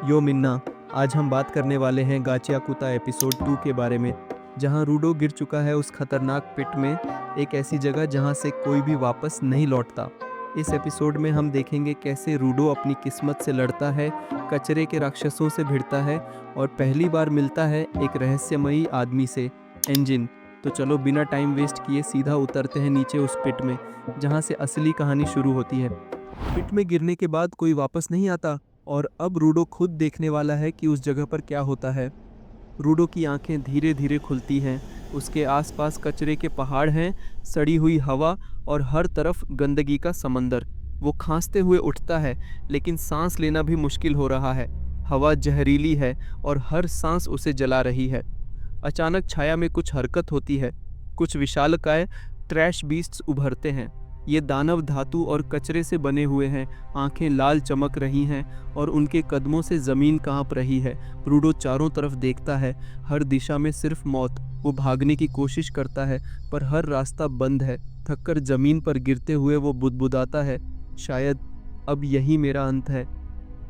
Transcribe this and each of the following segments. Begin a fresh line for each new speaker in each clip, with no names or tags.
यो मिन्ना, आज हम बात करने वाले हैं गाचियाकुता एपिसोड 2 के बारे में, जहां रूडो गिर चुका है उस खतरनाक पिट में, एक ऐसी जगह जहां से कोई भी वापस नहीं लौटता। इस एपिसोड में हम देखेंगे कैसे रूडो अपनी किस्मत से लड़ता है, कचरे के राक्षसों से भिड़ता है और पहली बार मिलता है एक रहस्यमयी आदमी से, एंजिन। तो चलो बिना टाइम वेस्ट किए सीधा उतरते हैं नीचे उस पिट में, जहां से असली कहानी शुरू होती है। पिट में गिरने के बाद कोई वापस नहीं आता और अब रूडो खुद देखने वाला है कि उस जगह पर क्या होता है। रूडो की आंखें धीरे धीरे खुलती हैं। उसके आसपास कचरे के पहाड़ हैं, सड़ी हुई हवा और हर तरफ गंदगी का समंदर। वो खांसते हुए उठता है, लेकिन सांस लेना भी मुश्किल हो रहा है। हवा जहरीली है और हर सांस उसे जला रही है। अचानक छाया में कुछ हरकत होती है। कुछ विशालकाय ट्रैश बीस्ट्स उभरते हैं। ये दानव धातु और कचरे से बने हुए हैं। आंखें लाल चमक रही हैं और उनके कदमों से ज़मीन कांप रही है। रूडो चारों तरफ देखता है, हर दिशा में सिर्फ मौत। वो भागने की कोशिश करता है, पर हर रास्ता बंद है। थककर ज़मीन पर गिरते हुए वो बुदबुदाता है, शायद अब यही मेरा अंत है।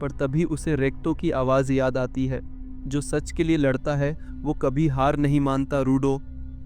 पर तभी उसे रेक्टो की आवाज़ याद आती है। जो सच के लिए लड़ता है वो कभी हार नहीं मानता। रूडो,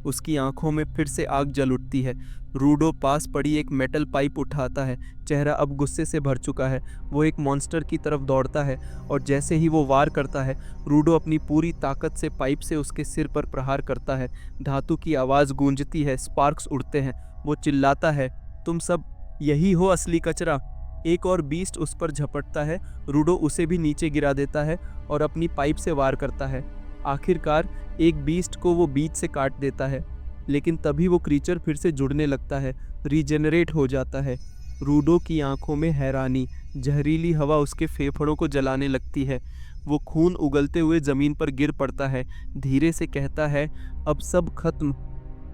उसकी आंखों में फिर से आग जल उठती है। रूडो पास पड़ी एक मेटल पाइप उठाता है। चेहरा अब गुस्से से भर चुका है। वो एक मॉन्स्टर की तरफ दौड़ता है और जैसे ही वो वार करता है, रूडो अपनी पूरी ताकत से पाइप से उसके सिर पर प्रहार करता है। धातु की आवाज़ गूंजती है, स्पार्क्स उड़ते हैं। वो चिल्लाता है, तुम सब यही हो असली कचरा। एक और बीस्ट उस पर झपटता है। रूडो उसे भी नीचे गिरा देता है और अपनी पाइप से वार करता है। आखिरकार एक बीस्ट को वो बीच से काट देता है, लेकिन तभी वो क्रीचर फिर से जुड़ने लगता है, रीजेनरेट हो जाता है। रूडो की आंखों में हैरानी, जहरीली हवा उसके फेफड़ों को जलाने लगती है। वो खून उगलते हुए ज़मीन पर गिर पड़ता है, धीरे से कहता है, अब सब खत्म।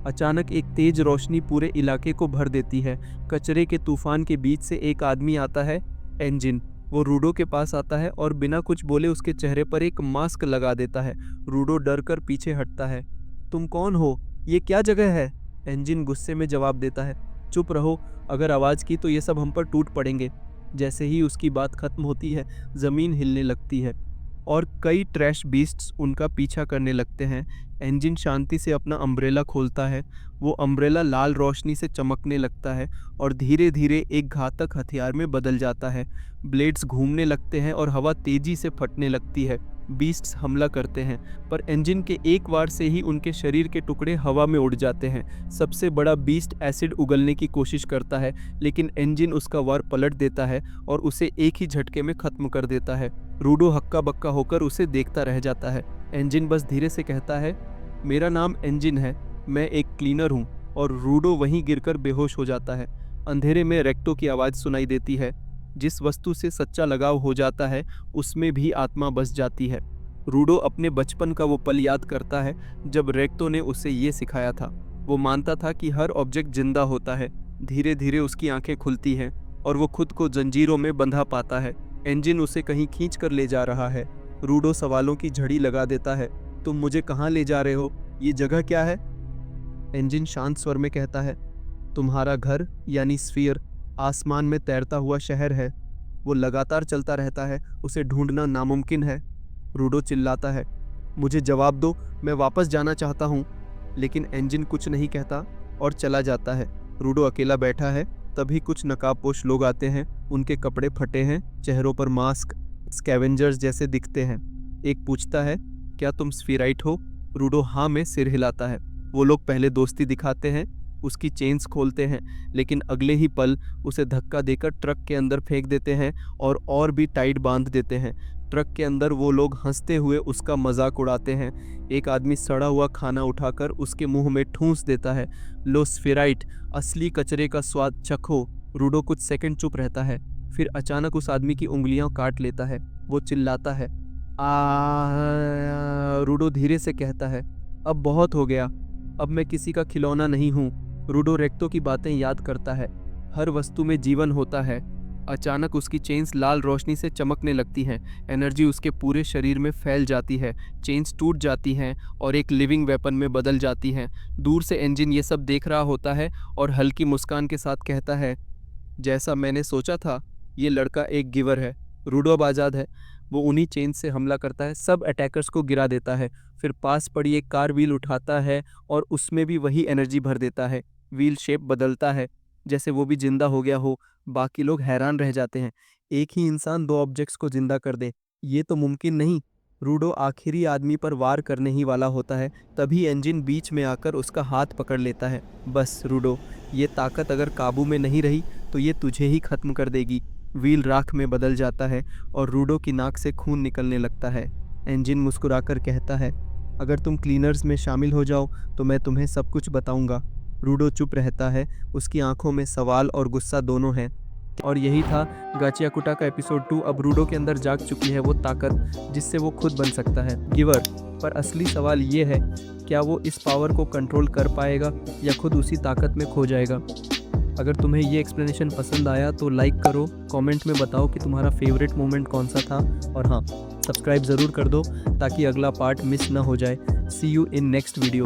अचानक एक तेज रोशनी पूरे इलाके को भर देती है। कचरे के तूफान के बीच से एक आदमी आता है, एंजिन। वो रूडो के पास आता है और बिना कुछ बोले उसके चेहरे पर एक मास्क लगा देता है। रूडो डर कर पीछे हटता है। तुम कौन हो? ये क्या जगह है? एंजिन गुस्से में जवाब देता है, चुप रहो, अगर आवाज़ की तो ये सब हम पर टूट पड़ेंगे। जैसे ही उसकी बात खत्म होती है, ज़मीन हिलने लगती है और कई ट्रैश बीस्ट्स उनका पीछा करने लगते हैं। एंजिन शांति से अपना अम्ब्रेला खोलता है। वो अम्ब्रेला लाल रोशनी से चमकने लगता है और धीरे धीरे एक घातक हथियार में बदल जाता है। ब्लेड्स घूमने लगते हैं और हवा तेजी से फटने लगती है। बीस्ट्स हमला करते हैं, पर एंजिन के एक वार से ही उनके शरीर के टुकड़े हवा में उड़ जाते हैं। सबसे बड़ा बीस्ट एसिड उगलने की कोशिश करता है, लेकिन एंजिन उसका वार पलट देता है और उसे एक ही झटके में खत्म कर देता है। रूडो हक्का बक्का होकर उसे देखता रह जाता है। एंजिन बस धीरे से कहता है, मेरा नाम एंजिन है, मैं एक क्लीनर हूँ। और रूडो वहीं गिरकर बेहोश हो जाता है। अंधेरे में रेक्टो की आवाज़ सुनाई देती है। जिस वस्तु से सच्चा लगाव हो जाता है उसमें भी आत्मा बस जाती है। रूडो अपने बचपन का वो पल याद करता है जब रेक्टो ने उसे ये सिखाया था। वो मानता था कि हर ऑब्जेक्ट जिंदा होता है। धीरे धीरे उसकी आंखें खुलती हैं और वो खुद को जंजीरों में बंधा पाता है। एंजिन उसे कहीं खींच कर ले जा रहा है। रूडो सवालों की झड़ी लगा देता है, तुम मुझे कहाँ ले जा रहे हो? ये जगह क्या है? एंजिन शांत स्वर में कहता है, तुम्हारा घर यानी स्फीयर, आसमान में तैरता हुआ शहर है। वो लगातार चलता रहता है, उसे ढूंढना नामुमकिन है। रूडो चिल्लाता है, मुझे जवाब दो, मैं वापस जाना चाहता हूँ। लेकिन एंजिन कुछ नहीं कहता और चला जाता है। रूडो अकेला बैठा है, तभी कुछ नकाबपोश लोग आते हैं। उनके कपड़े फटे हैं, चेहरों पर मास्क, स्कैवेंजर्स जैसे दिखते हैं। एक पूछता है, क्या तुम स्फीराइट हो? रूडो हाँ में सिर हिलाता है। वो लोग पहले दोस्ती दिखाते हैं, उसकी चेन्स खोलते हैं, लेकिन अगले ही पल उसे धक्का देकर ट्रक के अंदर फेंक देते हैं और भी टाइट बांध देते हैं। ट्रक के अंदर वो लोग हंसते हुए उसका मजाक उड़ाते हैं। एक आदमी सड़ा हुआ खाना उठाकर उसके मुंह में ठूंस देता है, लो स्फेराइट, असली कचरे का स्वाद चखो। रूडो कुछ सेकंड चुप रहता है, फिर अचानक उस आदमी की उंगलियां काट लेता है। वो चिल्लाता है, आ। रूडो धीरे से कहता है, अब बहुत हो गया, अब मैं किसी का खिलौना नहीं हूँ। रूडो रेक्टो की बातें याद करता है, हर वस्तु में जीवन होता है। अचानक उसकी चेन्स लाल रोशनी से चमकने लगती हैं। एनर्जी उसके पूरे शरीर में फैल जाती है। चेन्स टूट जाती हैं और एक लिविंग वेपन में बदल जाती हैं। दूर से एंजिन ये सब देख रहा होता है और हल्की मुस्कान के साथ कहता है, जैसा मैंने सोचा था, ये लड़का एक गिवर है। रूडो अब आज़ाद है। वो उन्हीं चेन से हमला करता है, सब अटैकर्स को गिरा देता है। फिर पास पड़ी एक कार व्हील उठाता है और उसमें भी वही एनर्जी भर देता है। व्हील शेप बदलता है, जैसे वो भी जिंदा हो गया हो। बाकी लोग हैरान रह जाते हैं, एक ही इंसान दो ऑब्जेक्ट्स को जिंदा कर दे, ये तो मुमकिन नहीं। रूडो आखिरी आदमी पर वार करने ही वाला होता है, तभी एंजिन बीच में आकर उसका हाथ पकड़ लेता है। बस रूडो, ये ताकत अगर काबू में नहीं रही तो ये तुझे ही खत्म कर देगी। व्हील राख में बदल जाता है और रूडो की नाक से खून निकलने लगता है। एंजिन मुस्कुराकर कहता है, अगर तुम क्लीनर्स में शामिल हो जाओ तो मैं तुम्हें सब कुछ बताऊंगा। रूडो चुप रहता है, उसकी आंखों में सवाल और गुस्सा दोनों हैं। और यही था गाचियाकुटा का एपिसोड 2। अब रूडो के अंदर जाग चुकी है वो ताकत जिससे वो खुद बन सकता है गिवर। पर असली सवाल ये है, क्या वो इस पावर को कंट्रोल कर पाएगा या खुद उसी ताकत में खो जाएगा। अगर तुम्हें ये एक्सप्लेनेशन पसंद आया तो लाइक करो, कमेंट में बताओ कि तुम्हारा फेवरेट मोमेंट कौन सा था। और हाँ, सब्सक्राइब ज़रूर कर दो ताकि अगला पार्ट मिस ना हो जाए। सी यू इन नेक्स्ट वीडियो।